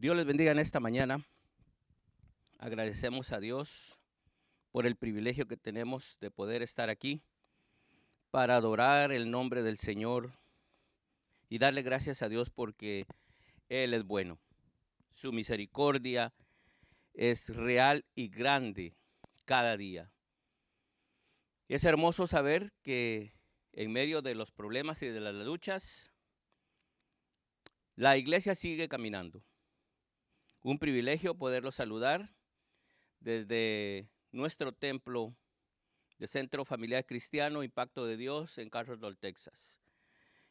Dios les bendiga en esta mañana. Agradecemos a Dios por el privilegio que tenemos de poder estar aquí para adorar el nombre del Señor y darle gracias a Dios porque Él es bueno. Su misericordia es real y grande cada día. Y es hermoso saber que en medio de los problemas y de las luchas, la iglesia sigue caminando. Un privilegio poderlo saludar desde nuestro templo de Centro Familiar Cristiano Impacto de Dios en Carrollton, Texas.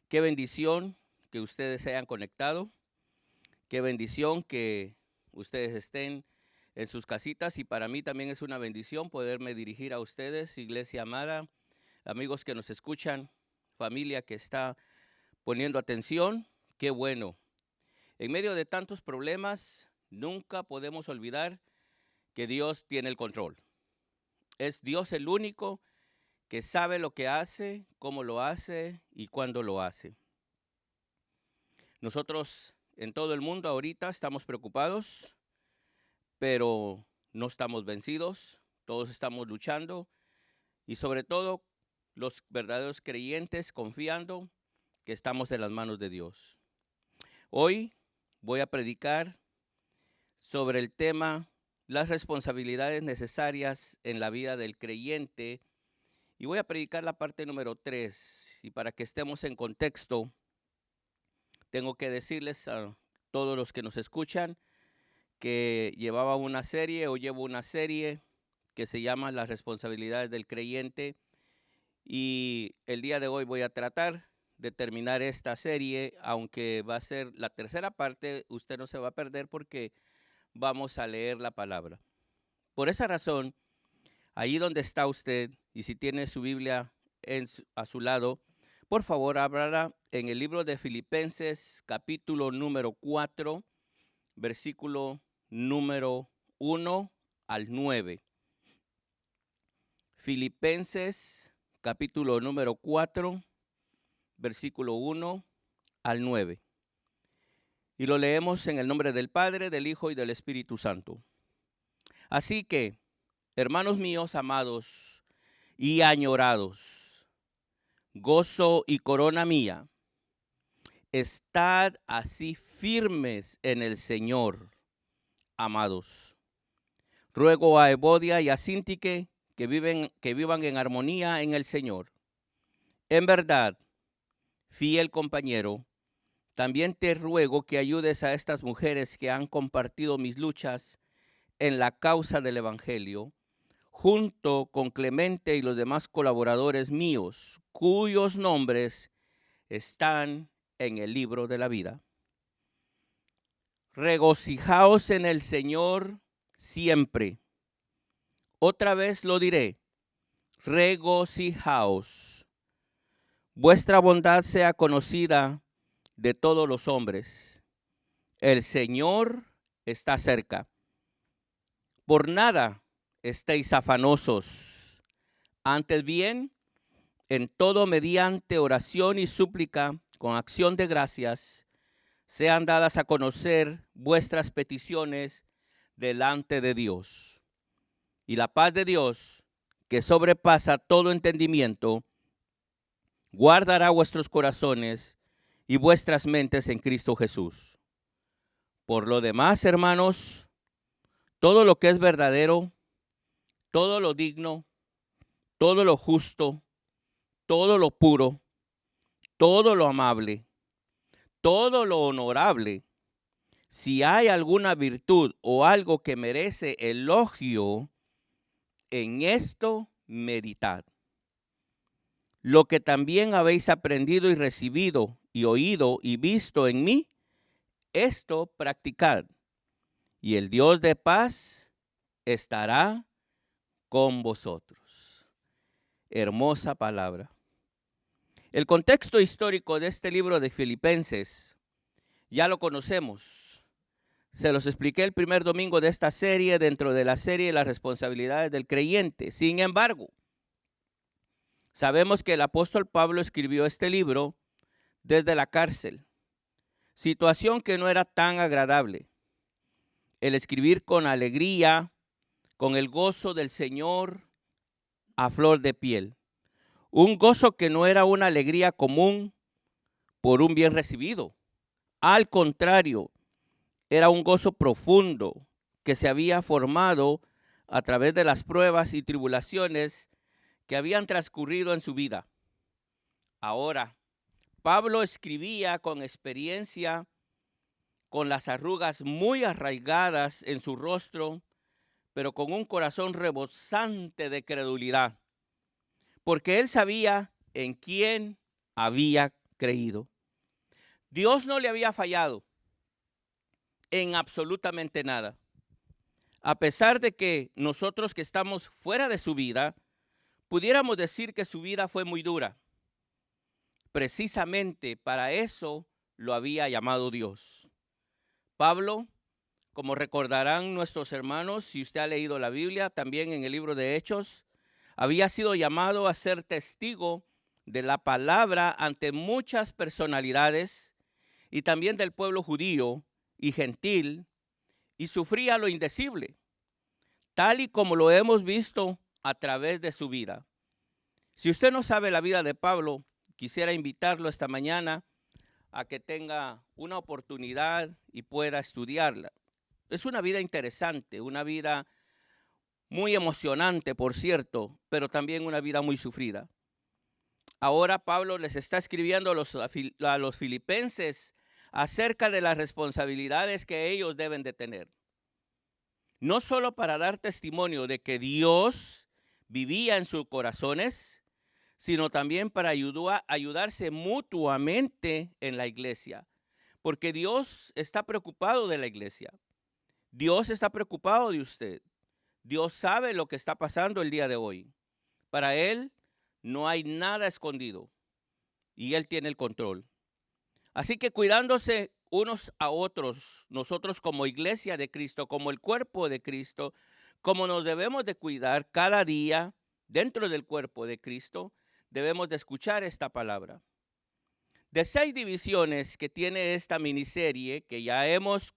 Qué bendición que ustedes se hayan conectado. Qué bendición que ustedes estén en sus casitas, y para mí también es una bendición poderme dirigir a ustedes, iglesia amada, amigos que nos escuchan, familia que está poniendo atención. Qué bueno. En medio de tantos problemas, nunca podemos olvidar que Dios tiene el control. Es Dios el único que sabe lo que hace, cómo lo hace y cuándo lo hace. Nosotros en todo el mundo ahorita estamos preocupados, pero no estamos vencidos. Todos estamos luchando y sobre todo los verdaderos creyentes confiando que estamos en las manos de Dios. Hoy voy a predicar sobre el tema las responsabilidades necesarias en la vida del creyente. Y voy a predicar la parte número 3. Y para que estemos en contexto, tengo que decirles a todos los que nos escuchan que llevo una serie que se llama Las responsabilidades del creyente. Y el día de hoy voy a tratar de terminar esta serie, aunque va a ser la tercera parte. Usted no se va a perder porque vamos a leer la palabra. Por esa razón, ahí donde está usted, y si tiene su Biblia a su lado, por favor, ábrala en el libro de Filipenses, capítulo número 4, versículo número 1 al 9. Filipenses, capítulo número 4, versículo 1 al 9. Y lo leemos en el nombre del Padre, del Hijo y del Espíritu Santo. Así que, hermanos míos amados y añorados, gozo y corona mía, estad así firmes en el Señor, amados. Ruego a Evodia y a Síntique que vivan en armonía en el Señor. En verdad, fiel compañero, también te ruego que ayudes a estas mujeres que han compartido mis luchas en la causa del Evangelio, junto con Clemente y los demás colaboradores míos, cuyos nombres están en el libro de la vida. Regocijaos en el Señor siempre. Otra vez lo diré, regocijaos. Vuestra bondad sea conocida de todos los hombres. El Señor está cerca. Por nada estéis afanosos. Antes bien, en todo mediante oración y súplica, con acción de gracias, sean dadas a conocer vuestras peticiones delante de Dios. Y la paz de Dios, que sobrepasa todo entendimiento, guardará vuestros corazones y vuestras mentes en Cristo Jesús. Por lo demás, hermanos, todo lo que es verdadero, todo lo digno, todo lo justo, todo lo puro, todo lo amable, todo lo honorable, si hay alguna virtud o algo que merece elogio, en esto meditad. Lo que también habéis aprendido y recibido y oído y visto en mí, esto practicad, y el Dios de paz estará con vosotros. Hermosa palabra. El contexto histórico de este libro de Filipenses ya lo conocemos. Se los expliqué el primer domingo de esta serie, dentro de la serie Las responsabilidades del creyente. Sin embargo, sabemos que el apóstol Pablo escribió este libro desde la cárcel, situación que no era tan agradable. el escribir con alegría, con el gozo del Señor a flor de piel. Un gozo que no era una alegría común por un bien recibido. Al contrario, era un gozo profundo que se había formado a través de las pruebas y tribulaciones que habían transcurrido en su vida. Ahora, Pablo escribía con experiencia, con las arrugas muy arraigadas en su rostro, pero con un corazón rebosante de credulidad, porque él sabía en quién había creído. Dios no le había fallado en absolutamente nada. A pesar de que nosotros que estamos fuera de su vida, pudiéramos decir que su vida fue muy dura. Precisamente para eso lo había llamado Dios. Pablo, como recordarán nuestros hermanos, si usted ha leído la Biblia, también en el libro de Hechos, había sido llamado a ser testigo de la palabra ante muchas personalidades y también del pueblo judío y gentil, y sufría lo indecible, tal y como lo hemos visto a través de su vida. Si usted no sabe la vida de Pablo, quisiera invitarlo esta mañana a que tenga una oportunidad y pueda estudiarla. Es una vida interesante, una vida muy emocionante, por cierto, pero también una vida muy sufrida. Ahora Pablo les está escribiendo a los filipenses acerca de las responsabilidades que ellos deben de tener. No solo para dar testimonio de que Dios vivía en sus corazones, sino también para ayudarse mutuamente en la iglesia. Porque Dios está preocupado de la iglesia. Dios está preocupado de usted. Dios sabe lo que está pasando el día de hoy. Para Él no hay nada escondido y Él tiene el control. Así que cuidándose unos a otros, nosotros como iglesia de Cristo, como el cuerpo de Cristo, como nos debemos de cuidar cada día dentro del cuerpo de Cristo, debemos de escuchar esta palabra. De 6 divisiones que tiene esta miniserie, que ya hemos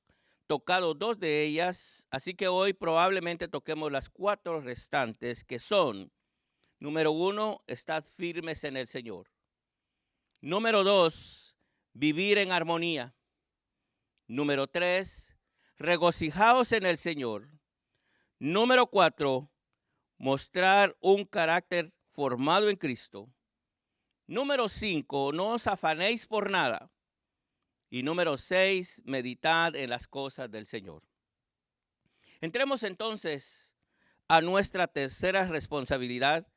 tocado 2 de ellas, así que hoy probablemente toquemos las 4 restantes, que son: número 1, estad firmes en el Señor. Número 2, vivir en armonía. Número 3, regocijaos en el Señor. Número 4, mostrar un carácter formado en Cristo. Número 5, no os afanéis por nada. Y número 6, meditad en las cosas del Señor. Entremos entonces a nuestra tercera responsabilidad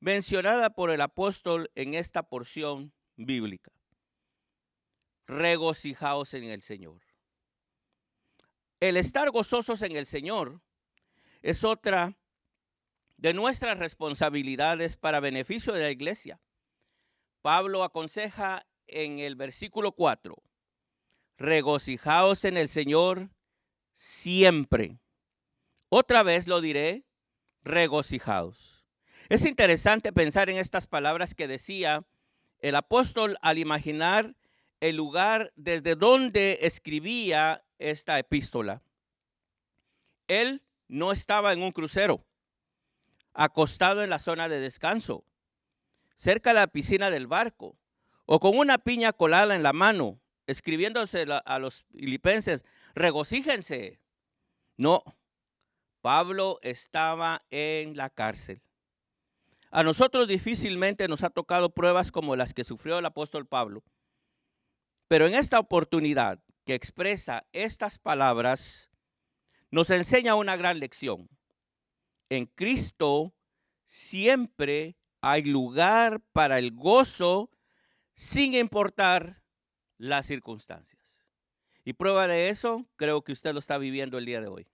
mencionada por el apóstol en esta porción bíblica. Regocijaos en el Señor. El estar gozosos en el Señor es otra de nuestras responsabilidades para beneficio de la iglesia. Pablo aconseja en el versículo 4, regocijaos en el Señor siempre. Otra vez lo diré, regocijaos. Es interesante pensar en estas palabras que decía el apóstol al imaginar el lugar desde donde escribía esta epístola. Él no estaba en un crucero, acostado en la zona de descanso, cerca de la piscina del barco, o con una piña colada en la mano, escribiéndose a los filipenses, regocíjense. No, Pablo estaba en la cárcel. A nosotros difícilmente nos ha tocado pruebas como las que sufrió el apóstol Pablo, pero en esta oportunidad que expresa estas palabras, nos enseña una gran lección. En Cristo siempre hay lugar para el gozo sin importar las circunstancias. Y prueba de eso, creo que usted lo está viviendo el día de hoy.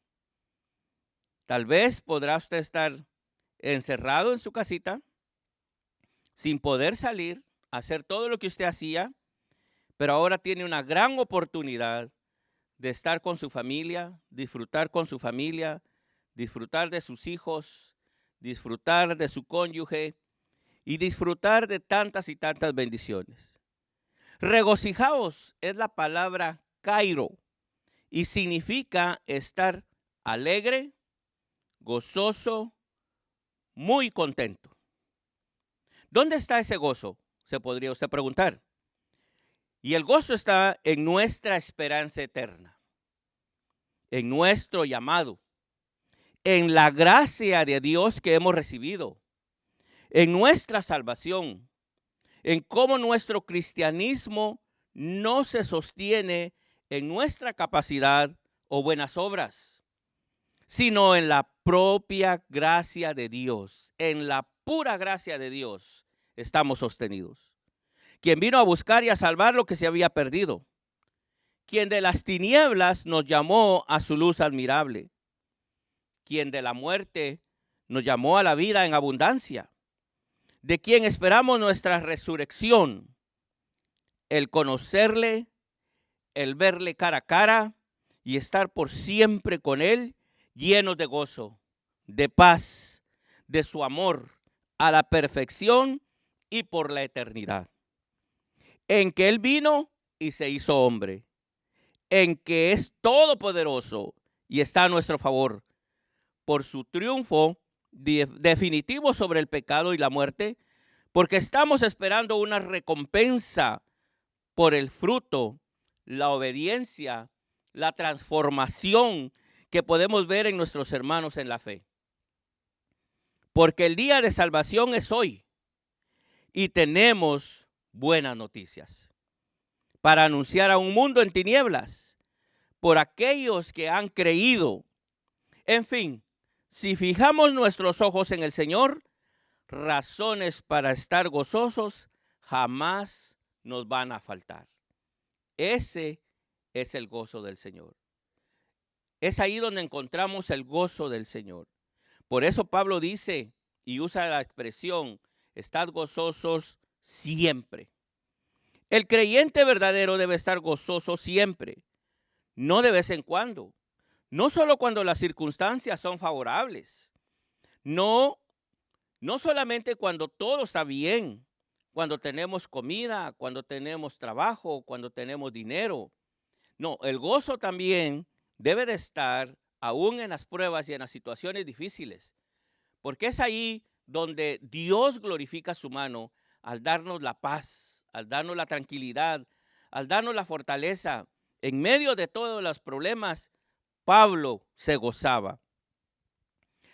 Tal vez podrá usted estar encerrado en su casita, sin poder salir, hacer todo lo que usted hacía, pero ahora tiene una gran oportunidad de estar con su familia, disfrutar con su familia, disfrutar de sus hijos, disfrutar de su cónyuge y disfrutar de tantas y tantas bendiciones. Regocijaos es la palabra kairo y significa estar alegre, gozoso, muy contento. ¿Dónde está ese gozo? Se podría usted preguntar. Y el gozo está en nuestra esperanza eterna, en nuestro llamado, en la gracia de Dios que hemos recibido, en nuestra salvación, en cómo nuestro cristianismo no se sostiene en nuestra capacidad o buenas obras, sino en la propia gracia de Dios. En la pura gracia de Dios estamos sostenidos. Quien vino a buscar y a salvar lo que se había perdido. Quien de las tinieblas nos llamó a su luz admirable. Quien de la muerte nos llamó a la vida en abundancia. De quien esperamos nuestra resurrección, el conocerle, el verle cara a cara y estar por siempre con él, llenos de gozo, de paz, de su amor, a la perfección y por la eternidad. En que él vino y se hizo hombre, en que es todopoderoso y está a nuestro favor, por su triunfo definitivo sobre el pecado y la muerte, porque estamos esperando una recompensa por el fruto, la obediencia, la transformación que podemos ver en nuestros hermanos en la fe. Porque el día de salvación es hoy y tenemos buenas noticias para anunciar a un mundo en tinieblas por aquellos que han creído. En fin, si fijamos nuestros ojos en el Señor, razones para estar gozosos jamás nos van a faltar. Ese es el gozo del Señor. Es ahí donde encontramos el gozo del Señor. Por eso Pablo dice y usa la expresión, estad gozosos siempre. El creyente verdadero debe estar gozoso siempre, no de vez en cuando. No solo cuando las circunstancias son favorables. No solamente cuando todo está bien, cuando tenemos comida, cuando tenemos trabajo, cuando tenemos dinero. No, el gozo también debe de estar aún en las pruebas y en las situaciones difíciles, porque es ahí donde Dios glorifica su mano al darnos la paz, al darnos la tranquilidad, al darnos la fortaleza. En medio de todos los problemas, Pablo se gozaba.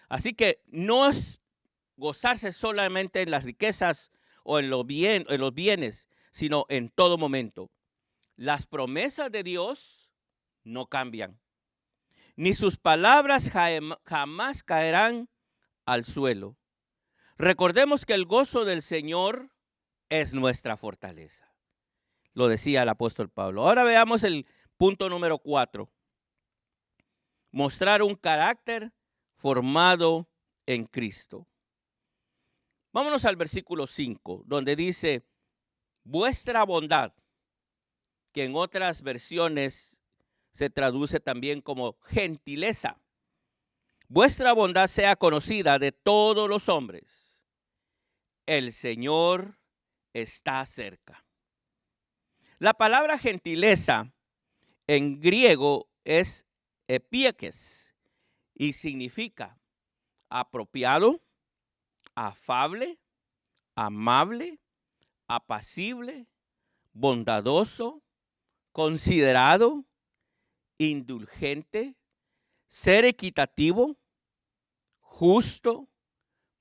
Así que no es gozarse solamente en las riquezas o en los bienes, sino en todo momento. Las promesas de Dios no cambian, ni sus palabras jamás caerán al suelo. Recordemos que el gozo del Señor es nuestra fortaleza. Lo decía el apóstol Pablo. Ahora veamos el punto número 4. Mostrar un carácter formado en Cristo. Vámonos al versículo 5, donde dice, vuestra bondad, que en otras versiones se traduce también como gentileza. Vuestra bondad sea conocida de todos los hombres. El Señor está cerca. La palabra gentileza en griego es epíekes y significa apropiado, afable, amable, apacible, bondadoso, considerado, indulgente, ser equitativo, justo,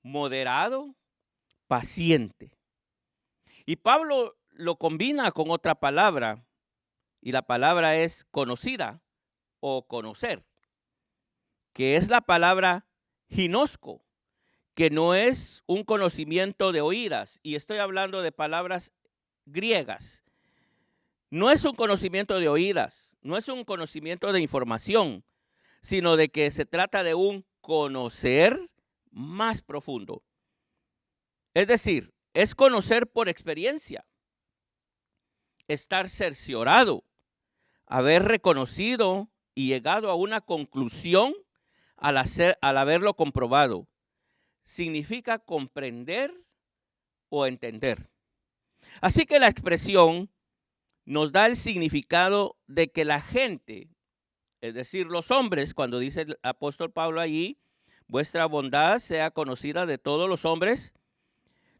moderado, paciente. Y Pablo lo combina con otra palabra, y la palabra es conocida o conocer, que es la palabra ginosco, que no es un conocimiento de oídas, y estoy hablando de palabras griegas. No es un conocimiento de oídas, no es un conocimiento de información, sino de que se trata de un conocer más profundo. Es decir, es conocer por experiencia, estar cerciorado, haber reconocido y llegado a una conclusión al haberlo comprobado. Significa comprender o entender. Así que la expresión nos da el significado de que la gente es decir, los hombres, cuando dice el apóstol Pablo allí, vuestra bondad sea conocida de todos los hombres,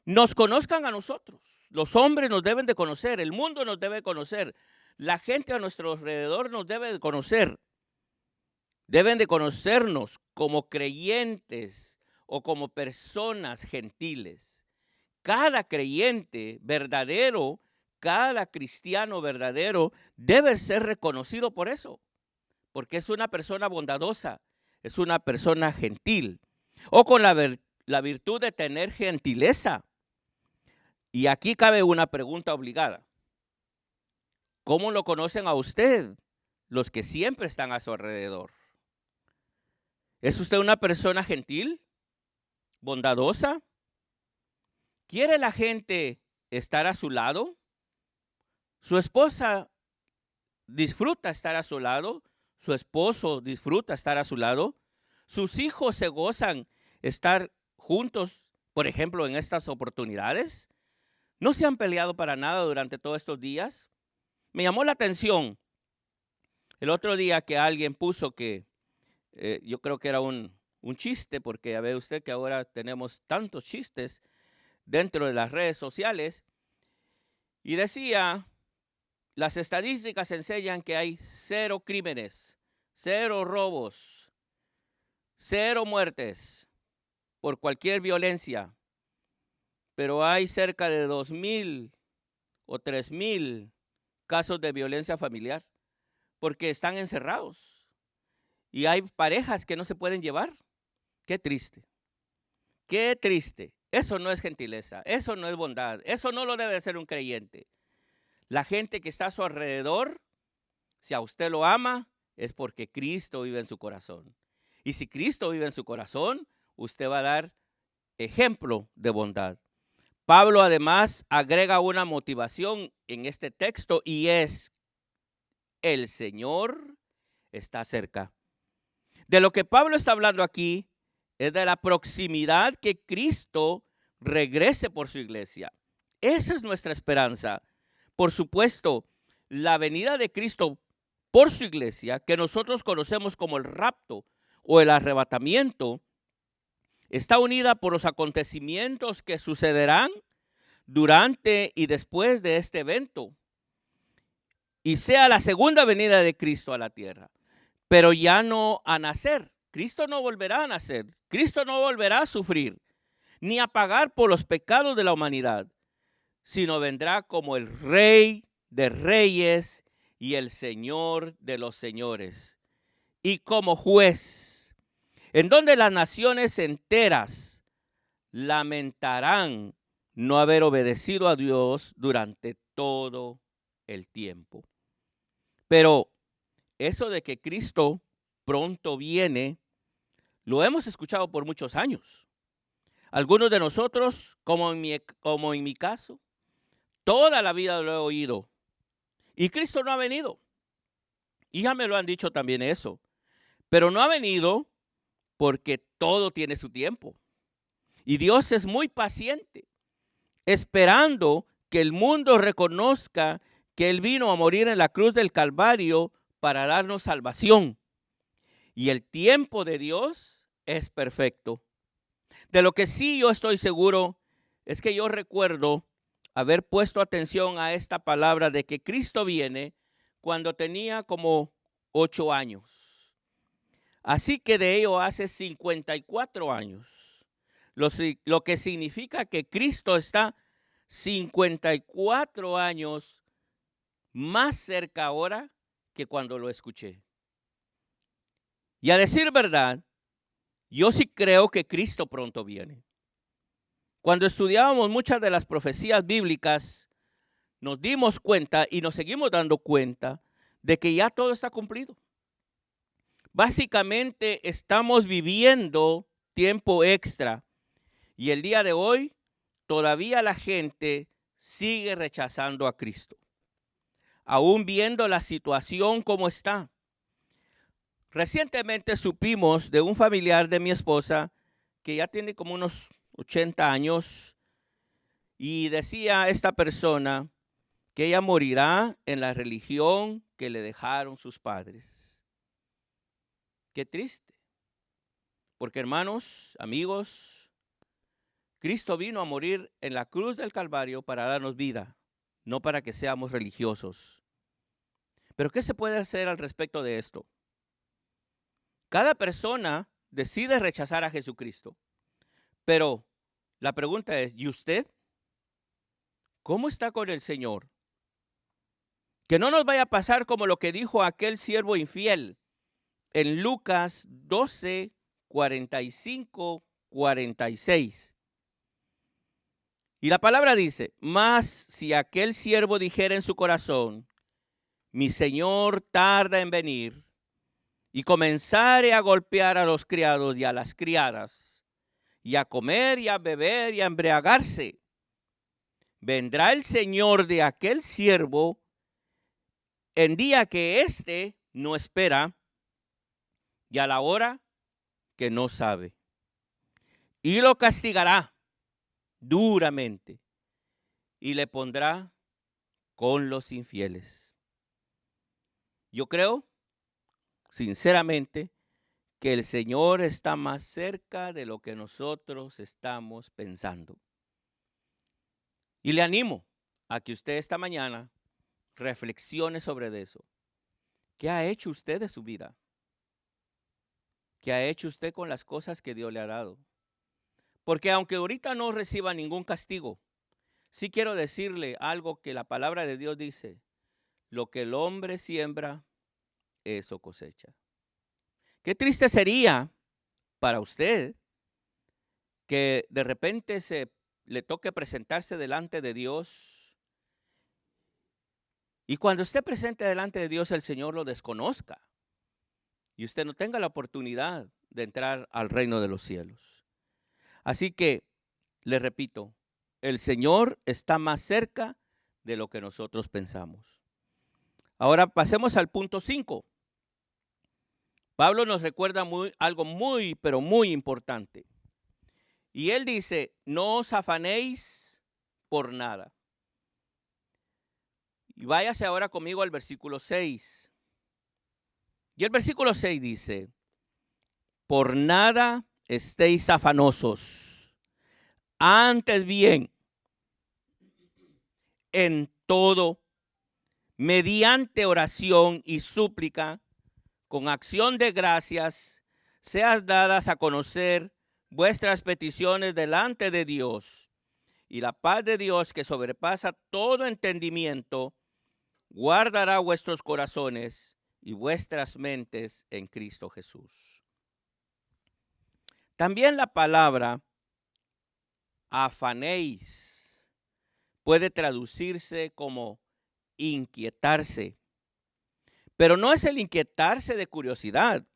nos conozcan a nosotros. Los hombres nos deben de conocer, el mundo nos debe conocer, la gente a nuestro alrededor nos debe de conocer. Deben de conocernos como creyentes o como personas gentiles. Cada creyente verdadero, cada cristiano verdadero debe ser reconocido por eso, porque es una persona bondadosa, es una persona gentil o con la virtud de tener gentileza. Y aquí cabe una pregunta obligada. ¿Cómo lo conocen a usted los que siempre están a su alrededor? ¿Es usted una persona gentil, bondadosa? ¿Quiere la gente estar a su lado? ¿Su esposa disfruta estar a su lado? ¿Su esposo disfruta estar a su lado? ¿Sus hijos se gozan estar juntos, por ejemplo, en estas oportunidades? ¿No se han peleado para nada durante todos estos días? Me llamó la atención el otro día que alguien puso que yo creo que era un chiste, porque ya ve usted que ahora tenemos tantos chistes dentro de las redes sociales, y decía, las estadísticas enseñan que hay 0 crímenes, 0 robos, 0 muertes por cualquier violencia, pero hay cerca de 2,000 o 3,000 casos de violencia familiar, porque están encerrados. Y hay parejas que no se pueden llevar. Qué triste. Qué triste. Eso no es gentileza. Eso no es bondad. Eso no lo debe de ser un creyente. La gente que está a su alrededor, si a usted lo ama, es porque Cristo vive en su corazón. Y si Cristo vive en su corazón, usted va a dar ejemplo de bondad. Pablo además agrega una motivación en este texto y es: el Señor está cerca. De lo que Pablo está hablando aquí es de la proximidad que Cristo regrese por su iglesia. Esa es nuestra esperanza. Por supuesto, la venida de Cristo por su iglesia, que nosotros conocemos como el rapto o el arrebatamiento, está unida por los acontecimientos que sucederán durante y después de este evento, y sea la segunda venida de Cristo a la tierra. Pero ya no a nacer. Cristo no volverá a nacer. Cristo no volverá a sufrir, ni a pagar por los pecados de la humanidad, sino vendrá como el Rey de Reyes y el Señor de los Señores, y como juez, en donde las naciones enteras lamentarán no haber obedecido a Dios durante todo el tiempo. Pero eso de que Cristo pronto viene, lo hemos escuchado por muchos años. Algunos de nosotros, como en mi caso, toda la vida lo he oído. Y Cristo no ha venido. Y ya me lo han dicho también eso. Pero no ha venido porque todo tiene su tiempo. Y Dios es muy paciente, esperando que el mundo reconozca que Él vino a morir en la cruz del Calvario para darnos salvación. Y el tiempo de Dios es perfecto. De lo que sí yo estoy seguro es que yo recuerdo haber puesto atención a esta palabra de que Cristo viene cuando tenía como 8 años. Así que de ello hace 54 años. Lo que significa que Cristo está 54 años más cerca ahora que cuando lo escuché. Y a decir verdad, yo sí creo que Cristo pronto viene. Cuando estudiábamos muchas de las profecías bíblicas, nos dimos cuenta y nos seguimos dando cuenta de que ya todo está cumplido. Básicamente estamos viviendo tiempo extra y el día de hoy todavía la gente sigue rechazando a Cristo, aún viendo la situación como está. Recientemente supimos de un familiar de mi esposa que ya tiene como unos 80 años y decía esta persona que ella morirá en la religión que le dejaron sus padres. Qué triste. Porque hermanos, amigos, Cristo vino a morir en la cruz del Calvario para darnos vida, no para que seamos religiosos. Pero ¿qué se puede hacer al respecto de esto? Cada persona decide rechazar a Jesucristo. Pero la pregunta es, ¿y usted? ¿Cómo está con el Señor? Que no nos vaya a pasar como lo que dijo aquel siervo infiel en Lucas 12, 45, 46. Y la palabra dice, mas si aquel siervo dijera en su corazón, mi Señor tarda en venir, y comenzare a golpear a los criados y a las criadas, y a comer y a beber y a embriagarse, vendrá el Señor de aquel siervo en día que éste no espera y a la hora que no sabe, y lo castigará duramente y le pondrá con los infieles. Yo creo, sinceramente, que el Señor está más cerca de lo que nosotros estamos pensando. Y le animo a que usted esta mañana reflexione sobre eso. ¿Qué ha hecho usted de su vida? ¿Qué ha hecho usted con las cosas que Dios le ha dado? Porque aunque ahorita no reciba ningún castigo, sí quiero decirle algo que la palabra de Dios dice. Lo que el hombre siembra, eso cosecha. Qué triste sería para usted que de repente le toque presentarse delante de Dios y cuando esté presente delante de Dios el Señor lo desconozca y usted no tenga la oportunidad de entrar al reino de los cielos. Así que, le repito, el Señor está más cerca de lo que nosotros pensamos. Ahora pasemos al punto 5. Pablo nos recuerda algo muy, pero muy importante. Y él dice, no os afanéis por nada. Y váyase ahora conmigo al versículo 6. Y el versículo 6 dice, por nada estéis afanosos, antes bien, en todo, mediante oración y súplica, con acción de gracias, seas dadas a conocer vuestras peticiones delante de Dios. Y la paz de Dios, que sobrepasa todo entendimiento, guardará vuestros corazones y vuestras mentes en Cristo Jesús. También la palabra afanéis puede traducirse como inquietarse. Pero no es el inquietarse de curiosidad,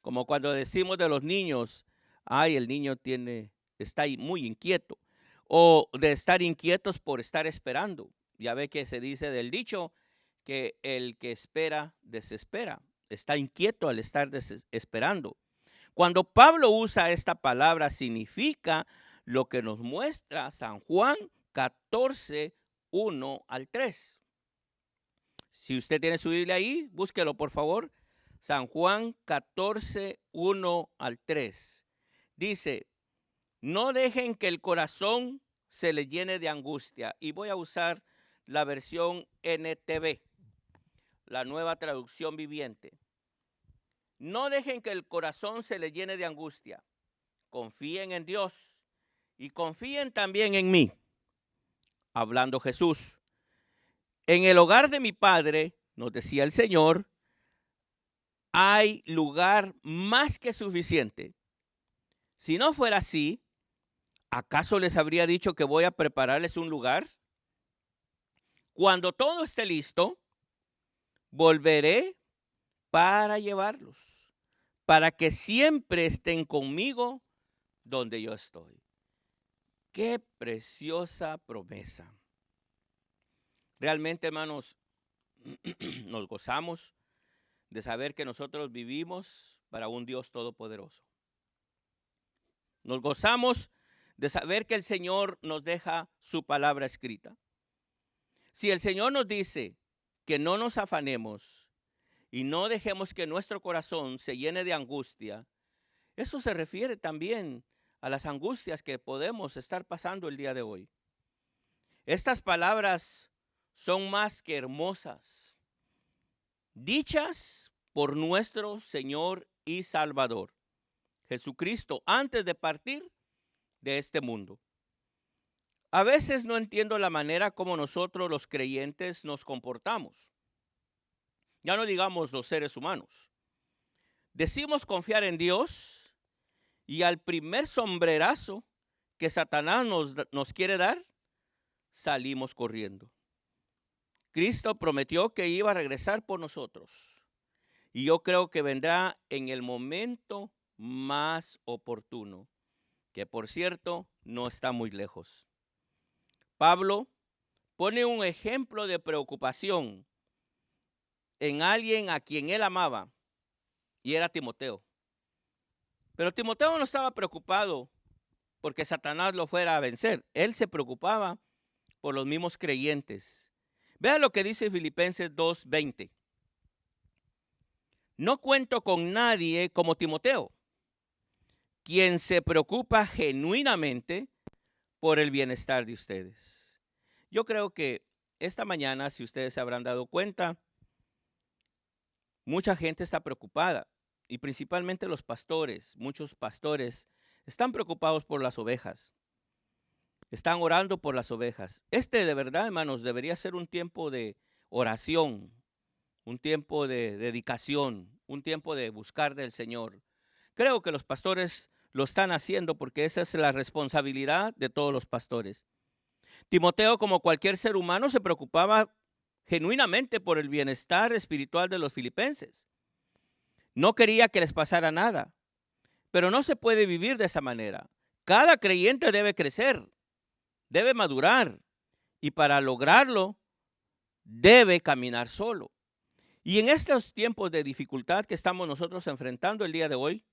como cuando decimos de los niños, ay, el niño está muy inquieto, o de estar inquietos por estar esperando. Ya ve que se dice del dicho que el que espera desespera, está inquieto al estar esperando. Cuando Pablo usa esta palabra significa lo que nos muestra San Juan 14, 1 al 3. Si usted tiene su Biblia ahí, búsquelo por favor. San Juan 14, 1 al 3. Dice, no dejen que el corazón se le llene de angustia. Y voy a usar la versión NTV, la nueva traducción viviente. No dejen que el corazón se le llene de angustia. Confíen en Dios y confíen también en mí. Hablando Jesús. En el hogar de mi Padre, nos decía el Señor, hay lugar más que suficiente. Si no fuera así, ¿acaso les habría dicho que voy a prepararles un lugar? Cuando todo esté listo, volveré para llevarlos, para que siempre estén conmigo donde yo estoy. Qué preciosa promesa. Realmente, hermanos, nos gozamos de saber que nosotros vivimos para un Dios todopoderoso. Nos gozamos de saber que el Señor nos deja su palabra escrita. Si el Señor nos dice que no nos afanemos y no dejemos que nuestro corazón se llene de angustia. Eso se refiere también a las angustias que podemos estar pasando el día de hoy. Estas palabras son más que hermosas, dichas por nuestro Señor y Salvador, Jesucristo, antes de partir de este mundo. A veces no entiendo la manera como nosotros los creyentes nos comportamos. Ya no digamos los seres humanos. Decimos confiar en Dios y al primer sombrerazo que Satanás nos quiere dar, salimos corriendo. Cristo prometió que iba a regresar por nosotros y yo creo que vendrá en el momento más oportuno, que por cierto no está muy lejos. Pablo pone un ejemplo de preocupación en alguien a quien él amaba y era Timoteo. Pero Timoteo no estaba preocupado porque Satanás lo fuera a vencer. Él se preocupaba por los mismos creyentes. Vea lo que dice Filipenses 2:20. No cuento con nadie como Timoteo, quien se preocupa genuinamente por el bienestar de ustedes. Yo creo que esta mañana, si ustedes se habrán dado cuenta, mucha gente está preocupada y principalmente los pastores. Muchos pastores están preocupados por las ovejas. Están orando por las ovejas. De verdad, hermanos, debería ser un tiempo de oración, un tiempo de dedicación, un tiempo de buscar del Señor. Creo que los pastores lo están haciendo porque esa es la responsabilidad de todos los pastores. Timoteo, como cualquier ser humano, se preocupaba genuinamente por el bienestar espiritual de los filipenses. No quería que les pasara nada, pero no se puede vivir de esa manera. Cada creyente debe crecer, debe madurar y para lograrlo debe caminar solo. Y en estos tiempos de dificultad que estamos nosotros enfrentando el día de hoy,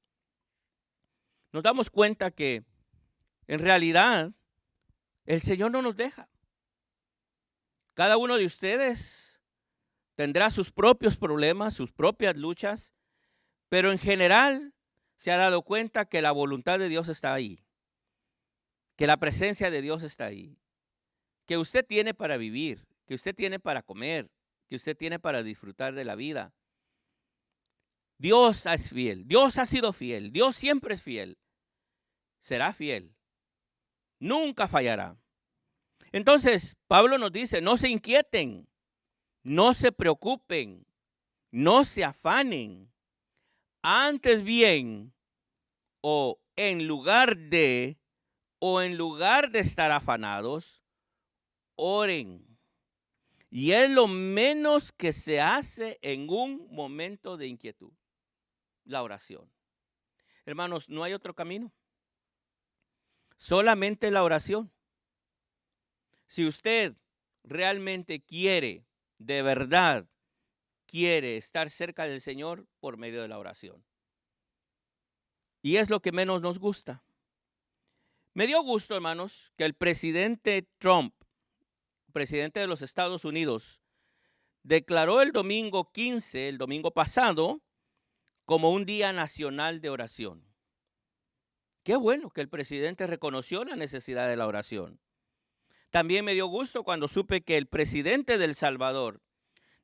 nos damos cuenta que en realidad el Señor no nos deja. Cada uno de ustedes tendrá sus propios problemas, sus propias luchas, pero en general se ha dado cuenta que la voluntad de Dios está ahí, que la presencia de Dios está ahí, que usted tiene para vivir, que usted tiene para comer, que usted tiene para disfrutar de la vida. Dios es fiel, Dios ha sido fiel, Dios siempre es fiel, será fiel, nunca fallará. Entonces, Pablo nos dice, no se inquieten, no se preocupen, no se afanen, antes bien, en lugar de estar afanados, oren. Y es lo menos que se hace en un momento de inquietud, la oración. Hermanos, no hay otro camino, solamente la oración. Si usted realmente quiere, de verdad, quiere estar cerca del Señor por medio de la oración. Y es lo que menos nos gusta. Me dio gusto, hermanos, que el presidente Trump, presidente de los Estados Unidos, declaró el domingo 15, el domingo pasado, como un día nacional de oración. Qué bueno que el presidente reconoció la necesidad de la oración. También me dio gusto cuando supe que el presidente de El Salvador,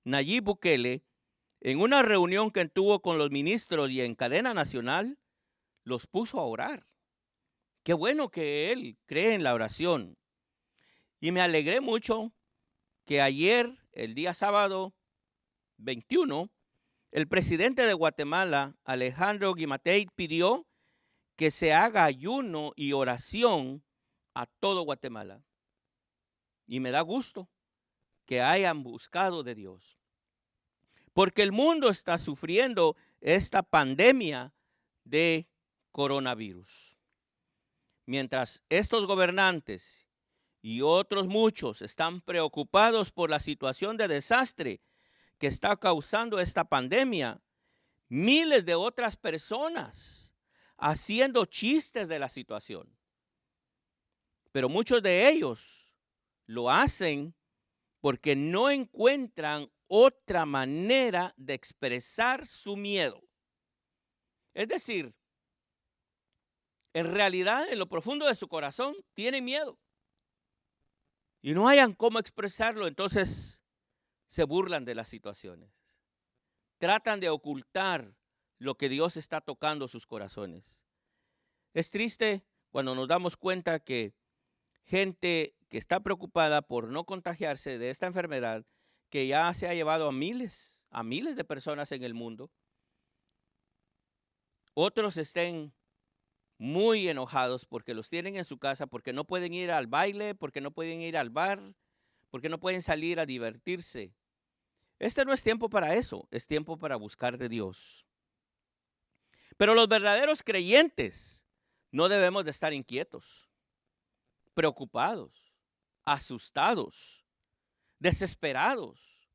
Nayib Bukele, en una reunión que tuvo con los ministros y en cadena nacional, los puso a orar. Qué bueno que él cree en la oración. Y me alegré mucho que ayer, el día sábado 21, el presidente de Guatemala, Alejandro Gimatei, pidió que se haga ayuno y oración a todo Guatemala. Y me da gusto que hayan buscado de Dios. Porque el mundo está sufriendo esta pandemia de coronavirus. Mientras estos gobernantes y otros muchos están preocupados por la situación de desastre que está causando esta pandemia, miles de otras personas haciendo chistes de la situación. Pero muchos de ellos lo hacen porque no encuentran otra manera de expresar su miedo. Es decir, en realidad, en lo profundo de su corazón, tienen miedo. Y no hayan cómo expresarlo, entonces se burlan de las situaciones. Tratan de ocultar lo que Dios está tocando sus corazones. Es triste cuando nos damos cuenta que gente que está preocupada por no contagiarse de esta enfermedad, que ya se ha llevado a miles de personas en el mundo, otros estén muy enojados porque los tienen en su casa, porque no pueden ir al baile, porque no pueden ir al bar, porque no pueden salir a divertirse. Este no es tiempo para eso, es tiempo para buscar de Dios. Pero los verdaderos creyentes no debemos de estar inquietos, preocupados, asustados, desesperados.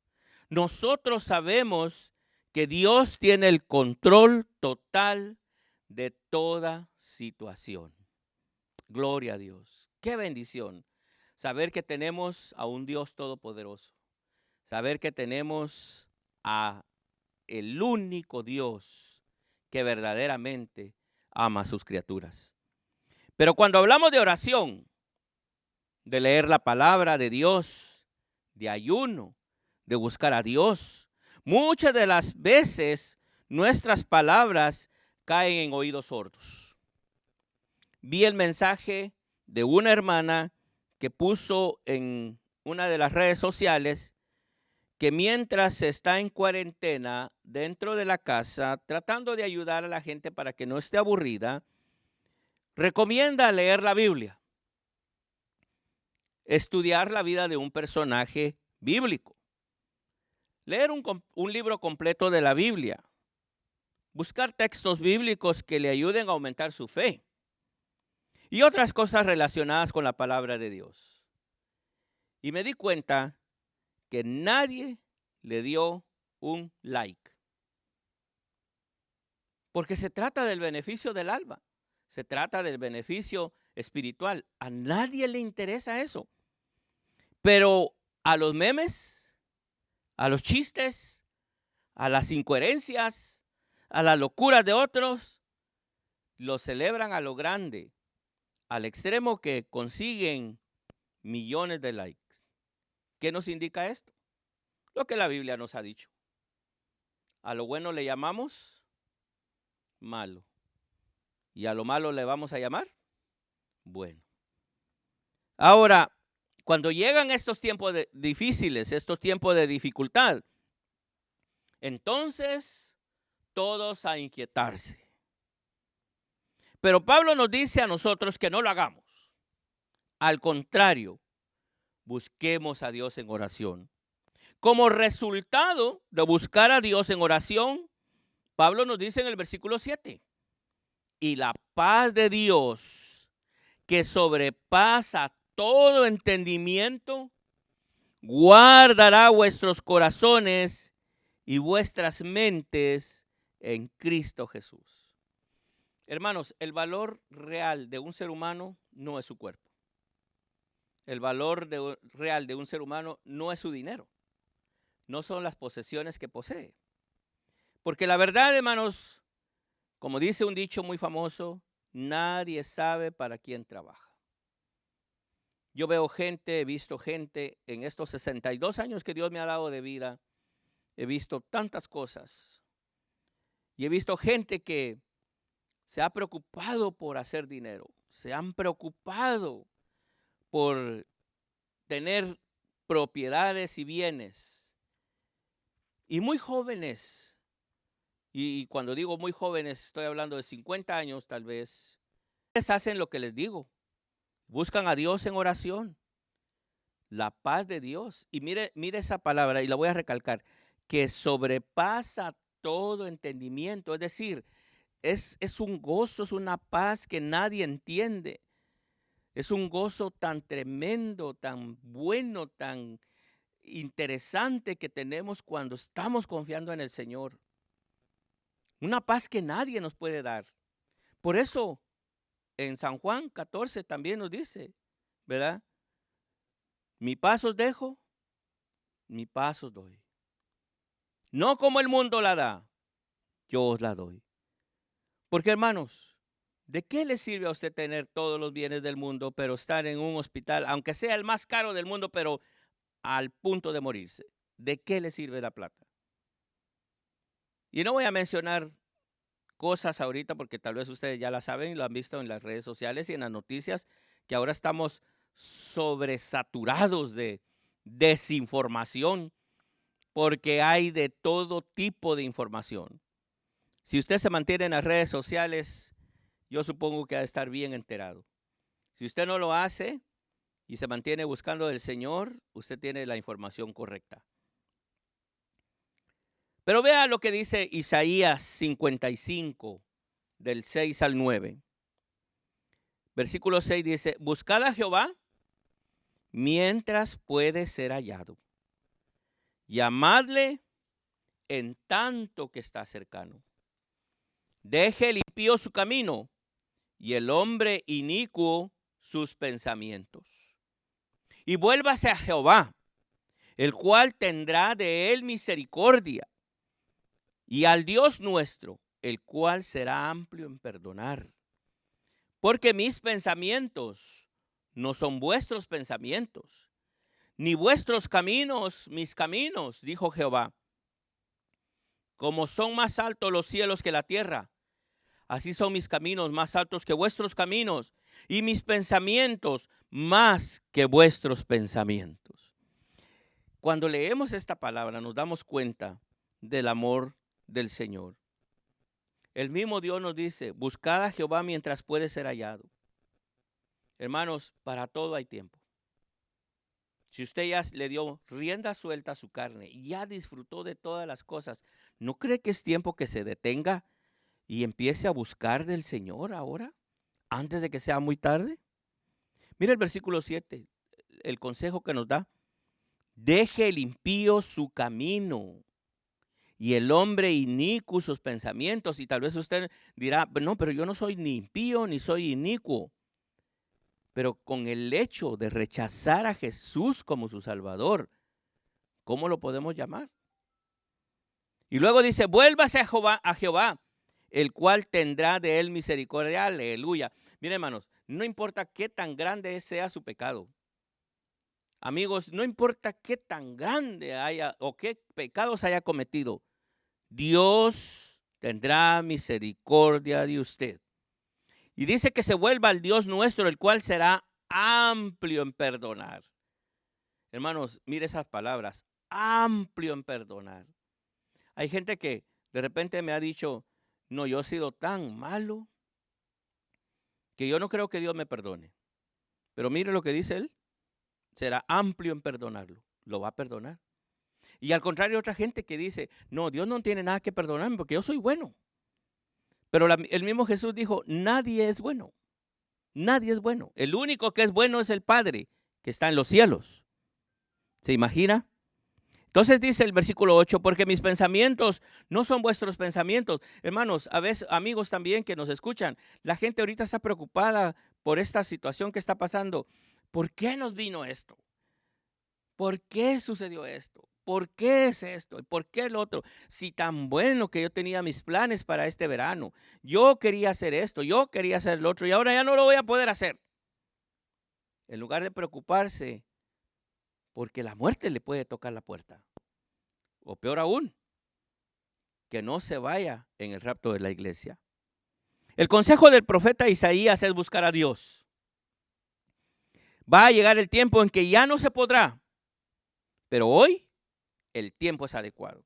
Nosotros sabemos que Dios tiene el control total de toda situación. Gloria a Dios. Qué bendición saber que tenemos a un Dios todopoderoso. Saber que tenemos a el único Dios que verdaderamente ama a sus criaturas. Pero cuando hablamos de oración, de leer la palabra de Dios, de ayuno, de buscar a Dios, muchas de las veces nuestras palabras caen en oídos sordos. Vi el mensaje de una hermana que puso en una de las redes sociales que mientras está en cuarentena dentro de la casa, tratando de ayudar a la gente para que no esté aburrida, recomienda leer la Biblia, estudiar la vida de un personaje bíblico, leer un libro completo de la Biblia, buscar textos bíblicos que le ayuden a aumentar su fe y otras cosas relacionadas con la palabra de Dios. Y me di cuenta que nadie le dio un like. Porque se trata del beneficio del alma. Se trata del beneficio espiritual. A nadie le interesa eso. Pero a los memes, a los chistes, a las incoherencias, a las locuras de otros, lo celebran a lo grande, al extremo que consiguen millones de likes. ¿Qué nos indica esto? Lo que la Biblia nos ha dicho. A lo bueno le llamamos malo. ¿Y a lo malo le vamos a llamar bueno? Ahora, cuando llegan estos tiempos difíciles, estos tiempos de dificultad, entonces todos a inquietarse. Pero Pablo nos dice a nosotros que no lo hagamos. Al contrario, busquemos a Dios en oración. Como resultado de buscar a Dios en oración, Pablo nos dice en el versículo 7, y la paz de Dios, que sobrepasa todo entendimiento, guardará vuestros corazones y vuestras mentes en Cristo Jesús. Hermanos, el valor real de un ser humano no es su cuerpo. El valor real de un ser humano no es su dinero. No son las posesiones que posee. Porque la verdad, hermanos, como dice un dicho muy famoso, nadie sabe para quién trabaja. Yo veo gente, he visto gente en estos 62 años que Dios me ha dado de vida. He visto tantas cosas. Y he visto gente que se ha preocupado por hacer dinero. Se han preocupado por tener propiedades y bienes. Y muy jóvenes, y cuando digo muy jóvenes, estoy hablando de 50 años tal vez, les hacen lo que les digo. Buscan a Dios en oración. La paz de Dios. Y mire esa palabra, y la voy a recalcar, que sobrepasa todo entendimiento. Es decir, es un gozo, es una paz que nadie entiende. Es un gozo tan tremendo, tan bueno, tan interesante que tenemos cuando estamos confiando en el Señor. Una paz que nadie nos puede dar. Por eso en San Juan 14 también nos dice, ¿verdad? Mi paz os dejo, mi paz os doy. no como el mundo la da, yo os la doy. Porque, hermanos, ¿de qué le sirve a usted tener todos los bienes del mundo, pero estar en un hospital, aunque sea el más caro del mundo, pero al punto de morirse? ¿De qué le sirve la plata? Y no voy a mencionar cosas ahorita porque tal vez ustedes ya la saben y lo han visto en las redes sociales y en las noticias, que ahora estamos sobresaturados de desinformación porque hay de todo tipo de información. Si usted se mantiene en las redes sociales, yo supongo que ha de estar bien enterado. Si usted no lo hace y se mantiene buscando del Señor, usted tiene la información correcta. Pero vea lo que dice Isaías 55, del 6 al 9. Versículo 6 dice, buscad a Jehová mientras puede ser hallado. Llamadle en tanto que está cercano. Deje el impío su camino y el hombre inicuo sus pensamientos. Y vuélvase a Jehová, el cual tendrá de él misericordia, y al Dios nuestro, el cual será amplio en perdonar. Porque mis pensamientos no son vuestros pensamientos, ni vuestros caminos mis caminos, dijo Jehová. Como son más altos los cielos que la tierra, así son mis caminos más altos que vuestros caminos, y mis pensamientos más que vuestros pensamientos. Cuando leemos esta palabra nos damos cuenta del amor del Señor. El mismo Dios nos dice, buscad a Jehová mientras puede ser hallado. Hermanos, para todo hay tiempo. Si usted ya le dio rienda suelta a su carne y ya disfrutó de todas las cosas, ¿no cree que es tiempo que se detenga y empiece a buscar del Señor ahora, antes de que sea muy tarde? Mira el versículo 7, el consejo que nos da. Deje el impío su camino y el hombre inicuo sus pensamientos. Y tal vez usted dirá, no, pero yo no soy ni impío ni soy inicuo. Pero con el hecho de rechazar a Jesús como su Salvador, ¿cómo lo podemos llamar? Y luego dice, vuélvase a Jehová, el cual tendrá de él misericordia. Aleluya. Miren, hermanos, no importa qué tan grande sea su pecado. Amigos, no importa qué tan grande haya o qué pecados haya cometido, Dios tendrá misericordia de usted. Y dice que se vuelva al Dios nuestro, el cual será amplio en perdonar. Hermanos, mire esas palabras, amplio en perdonar. Hay gente que de repente me ha dicho, no, yo he sido tan malo que yo no creo que Dios me perdone. Pero mire lo que dice él, será amplio en perdonarlo, lo va a perdonar. Y al contrario, otra gente que dice, no, Dios no tiene nada que perdonarme porque yo soy bueno. Pero el mismo Jesús dijo, nadie es bueno. Nadie es bueno. El único que es bueno es el Padre que está en los cielos. ¿Se imagina? Entonces dice el versículo 8, porque mis pensamientos no son vuestros pensamientos. Hermanos, a veces amigos también que nos escuchan, la gente ahorita está preocupada por esta situación que está pasando. ¿Por qué nos vino esto? ¿Por qué sucedió esto? ¿Por qué es esto? ¿Por qué el otro? Si tan bueno que yo tenía mis planes para este verano. Yo quería hacer esto, yo quería hacer lo otro y ahora ya no lo voy a poder hacer. En lugar de preocuparse porque la muerte le puede tocar la puerta. O peor aún, que no se vaya en el rapto de la iglesia. El consejo del profeta Isaías es buscar a Dios. Va a llegar el tiempo en que ya no se podrá, pero hoy el tiempo es adecuado.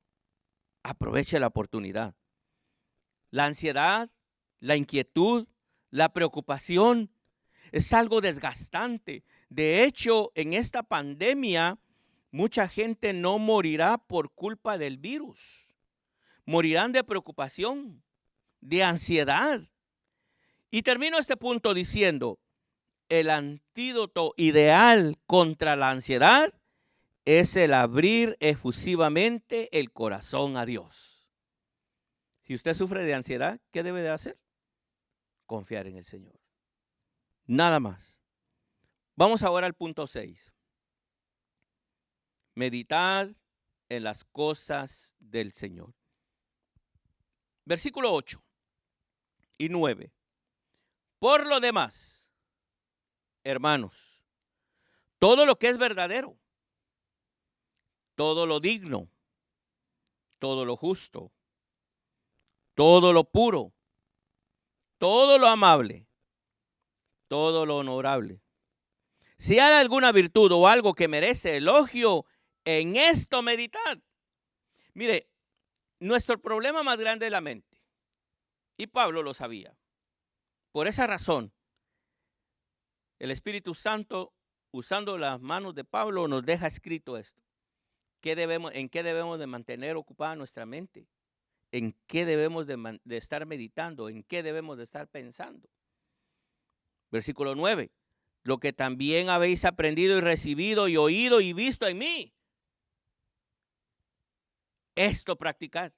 Aproveche la oportunidad. La ansiedad, la inquietud, la preocupación es algo desgastante. De hecho, en esta pandemia, mucha gente no morirá por culpa del virus. Morirán de preocupación, de ansiedad. Y termino este punto diciendo, el antídoto ideal contra la ansiedad es el abrir efusivamente el corazón a Dios. Si usted sufre de ansiedad, ¿qué debe de hacer? Confiar en el Señor. Nada más. Vamos ahora al punto 6. Meditad en las cosas del Señor. Versículo 8 y 9. Por lo demás, hermanos, todo lo que es verdadero, todo lo digno, todo lo justo, todo lo puro, todo lo amable, todo lo honorable. Si hay alguna virtud o algo que merece elogio, en esto meditad. Mire, nuestro problema más grande es la mente. Y Pablo lo sabía. Por esa razón, el Espíritu Santo, usando las manos de Pablo, nos deja escrito esto. ¿En qué debemos de mantener ocupada nuestra mente? ¿En qué debemos de estar meditando? ¿En qué debemos de estar pensando? Versículo 9. Lo que también habéis aprendido y recibido y oído y visto en mí. Esto practicar.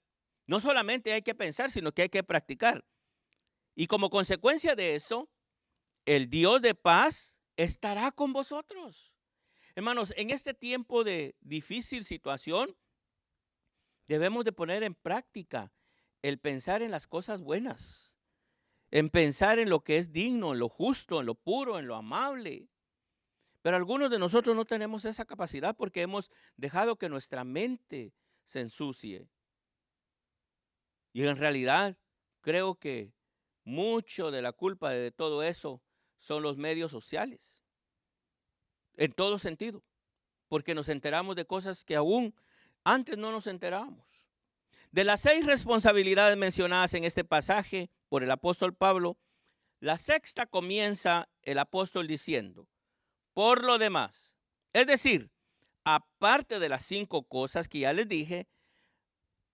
No solamente hay que pensar, sino que hay que practicar. Y como consecuencia de eso, el Dios de paz estará con vosotros. Hermanos, en este tiempo de difícil situación, debemos de poner en práctica el pensar en las cosas buenas, en pensar en lo que es digno, en lo justo, en lo puro, en lo amable. Pero algunos de nosotros no tenemos esa capacidad porque hemos dejado que nuestra mente se ensucie. Y en realidad creo que mucho de la culpa de todo eso son los medios sociales, en todo sentido, porque nos enteramos de cosas que aún antes no nos enterábamos. De las 6 responsabilidades mencionadas en este pasaje por el apóstol Pablo, la sexta comienza el apóstol diciendo, por lo demás, es decir, aparte de las 5 cosas que ya les dije,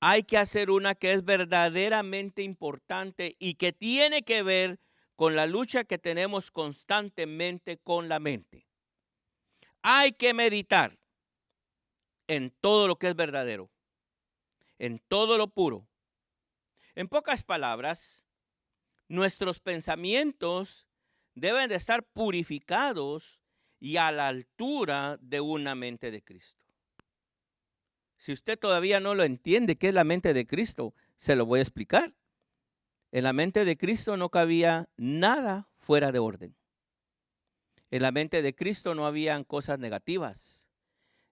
hay que hacer una que es verdaderamente importante y que tiene que ver con la lucha que tenemos constantemente con la mente. Hay que meditar en todo lo que es verdadero, en todo lo puro. En pocas palabras, nuestros pensamientos deben de estar purificados y a la altura de una mente de Cristo. Si usted todavía no lo entiende, ¿qué es la mente de Cristo? Se lo voy a explicar. En la mente de Cristo no cabía nada fuera de orden. En la mente de Cristo no habían cosas negativas.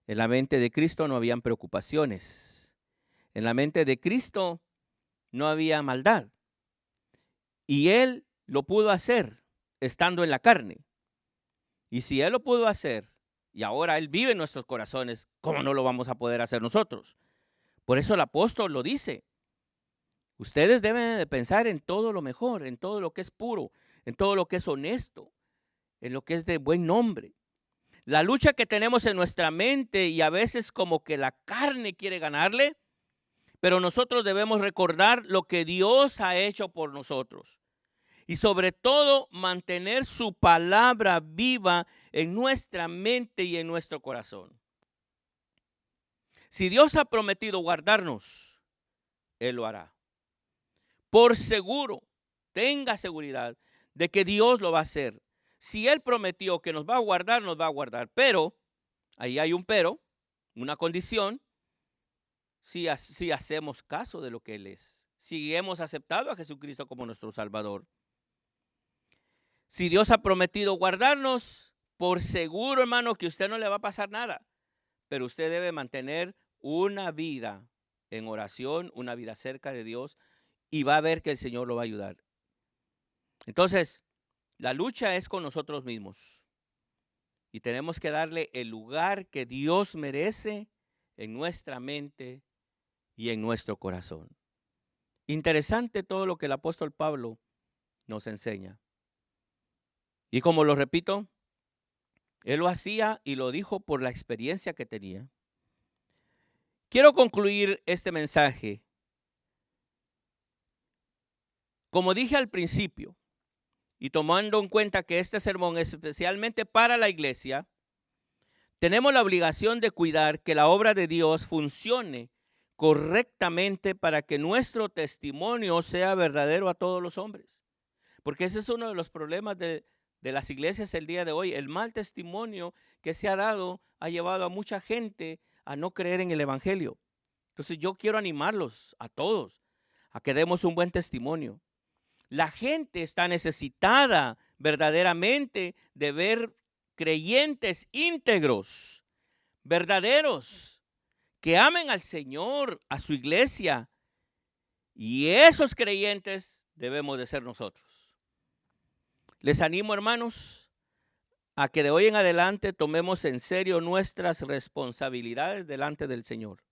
En la mente de Cristo no habían preocupaciones. En la mente de Cristo no había maldad. Y Él lo pudo hacer estando en la carne. Y si Él lo pudo hacer, y ahora Él vive en nuestros corazones, ¿cómo no lo vamos a poder hacer nosotros? Por eso el apóstol lo dice. Ustedes deben de pensar en todo lo mejor, en todo lo que es puro, en todo lo que es honesto, en lo que es de buen nombre. La lucha que tenemos en nuestra mente y a veces como que la carne quiere ganarle, pero nosotros debemos recordar lo que Dios ha hecho por nosotros. Y sobre todo mantener su palabra viva en nuestra mente y en nuestro corazón. Si Dios ha prometido guardarnos, Él lo hará. Por seguro, tenga seguridad de que Dios lo va a hacer. Si Él prometió que nos va a guardar, nos va a guardar. Pero, ahí hay un pero, una condición, si hacemos caso de lo que Él es. Si hemos aceptado a Jesucristo como nuestro Salvador. Si Dios ha prometido guardarnos, por seguro, hermano, que a usted no le va a pasar nada. Pero usted debe mantener una vida en oración, una vida cerca de Dios, y va a ver que el Señor lo va a ayudar. Entonces, la lucha es con nosotros mismos. Y tenemos que darle el lugar que Dios merece en nuestra mente y en nuestro corazón. Interesante todo lo que el apóstol Pablo nos enseña. Y como lo repito, él lo hacía y lo dijo por la experiencia que tenía. Quiero concluir este mensaje. Como dije al principio, y tomando en cuenta que este sermón es especialmente para la iglesia, tenemos la obligación de cuidar que la obra de Dios funcione correctamente para que nuestro testimonio sea verdadero a todos los hombres. Porque ese es uno de los problemas de las iglesias el día de hoy. El mal testimonio que se ha dado ha llevado a mucha gente a no creer en el evangelio. Entonces yo quiero animarlos a todos a que demos un buen testimonio. La gente está necesitada verdaderamente de ver creyentes íntegros, verdaderos, que amen al Señor, a su iglesia. Y esos creyentes debemos de ser nosotros. Les animo, hermanos, a que de hoy en adelante tomemos en serio nuestras responsabilidades delante del Señor.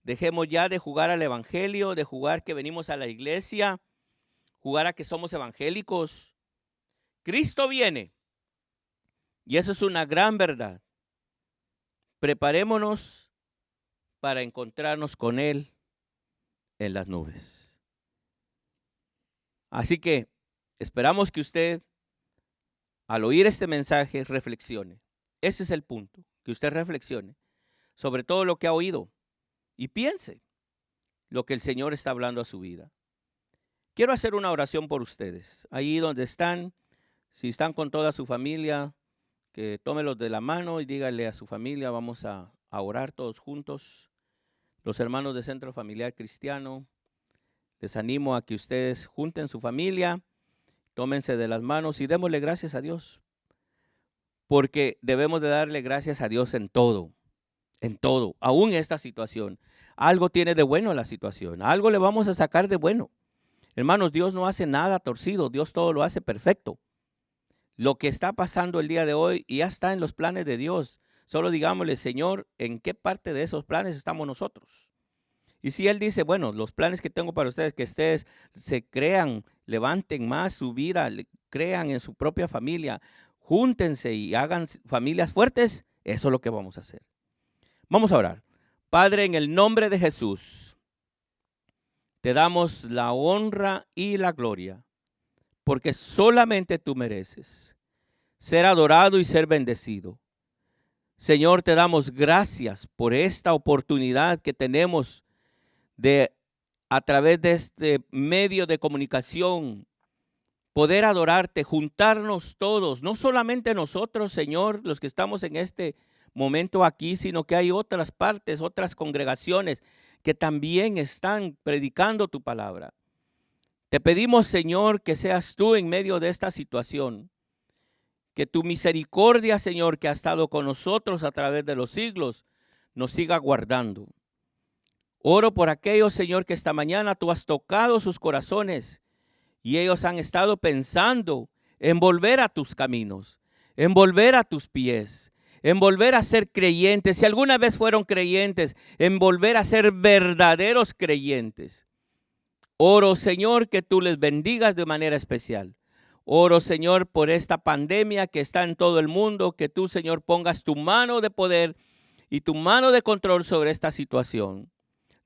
Dejemos ya de jugar al evangelio, de jugar que venimos a la iglesia, jugar a que somos evangélicos. Cristo viene y eso es una gran verdad. Preparémonos para encontrarnos con Él en las nubes. Así que esperamos que usted, al oír este mensaje, reflexione. Ese es el punto, que usted reflexione sobre todo lo que ha oído y piense lo que el Señor está hablando a su vida. Quiero hacer una oración por ustedes. Ahí donde están, si están con toda su familia, que tómelos de la mano y díganle a su familia, vamos a orar todos juntos. Los hermanos de Centro Familiar Cristiano, les animo a que ustedes junten su familia, tómense de las manos y démosle gracias a Dios. Porque debemos de darle gracias a Dios en todo, aún en esta situación. Algo tiene de bueno la situación, algo le vamos a sacar de bueno. Hermanos, Dios no hace nada torcido, Dios todo lo hace perfecto. Lo que está pasando el día de hoy ya está en los planes de Dios. Solo digámosle, Señor, ¿en qué parte de esos planes estamos nosotros? Y si Él dice, bueno, los planes que tengo para ustedes, que ustedes se crean, levanten más su vida, crean en su propia familia, júntense y hagan familias fuertes, eso es lo que vamos a hacer. Vamos a orar. Padre, en el nombre de Jesús, te damos la honra y la gloria, porque solamente tú mereces ser adorado y ser bendecido. Señor, te damos gracias por esta oportunidad que tenemos de, a través de este medio de comunicación, poder adorarte, juntarnos todos, no solamente nosotros, Señor, los que estamos en este momento aquí, sino que hay otras partes, otras congregaciones que también están predicando tu palabra. Te pedimos, Señor, que seas tú en medio de esta situación, que tu misericordia, Señor, que ha estado con nosotros a través de los siglos, nos siga guardando. Oro por aquellos, Señor, que esta mañana tú has tocado sus corazones y ellos han estado pensando en volver a tus caminos, en volver a tus pies, en volver a ser creyentes. Si alguna vez fueron creyentes, en volver a ser verdaderos creyentes. Oro, Señor, que tú les bendigas de manera especial. Oro, Señor, por esta pandemia que está en todo el mundo, que tú, Señor, pongas tu mano de poder y tu mano de control sobre esta situación.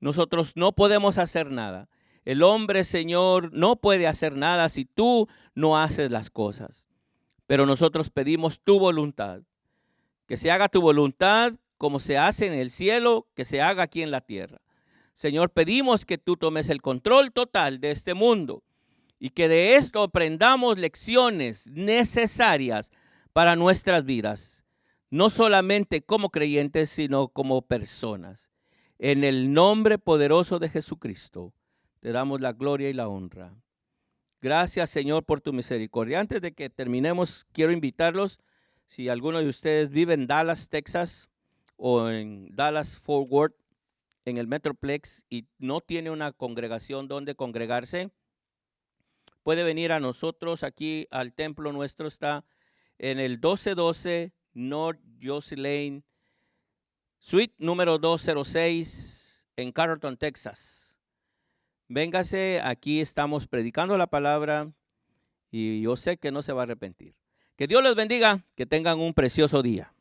Nosotros no podemos hacer nada. El hombre, Señor, no puede hacer nada si tú no haces las cosas. Pero nosotros pedimos tu voluntad. Que se haga tu voluntad como se hace en el cielo, que se haga aquí en la tierra. Señor, pedimos que tú tomes el control total de este mundo y que de esto aprendamos lecciones necesarias para nuestras vidas. No solamente como creyentes, sino como personas. En el nombre poderoso de Jesucristo, te damos la gloria y la honra. Gracias, Señor, por tu misericordia. Antes de que terminemos, quiero invitarlos, si alguno de ustedes vive en Dallas, Texas, o en Dallas-Fort Worth, en el Metroplex, y no tiene una congregación donde congregarse, puede venir a nosotros aquí al templo nuestro. Está en el 1212 North Josie Lane, Suite número 206 en Carrollton, Texas. Véngase, aquí estamos predicando la palabra y yo sé que no se va a arrepentir. Que Dios les bendiga, que tengan un precioso día.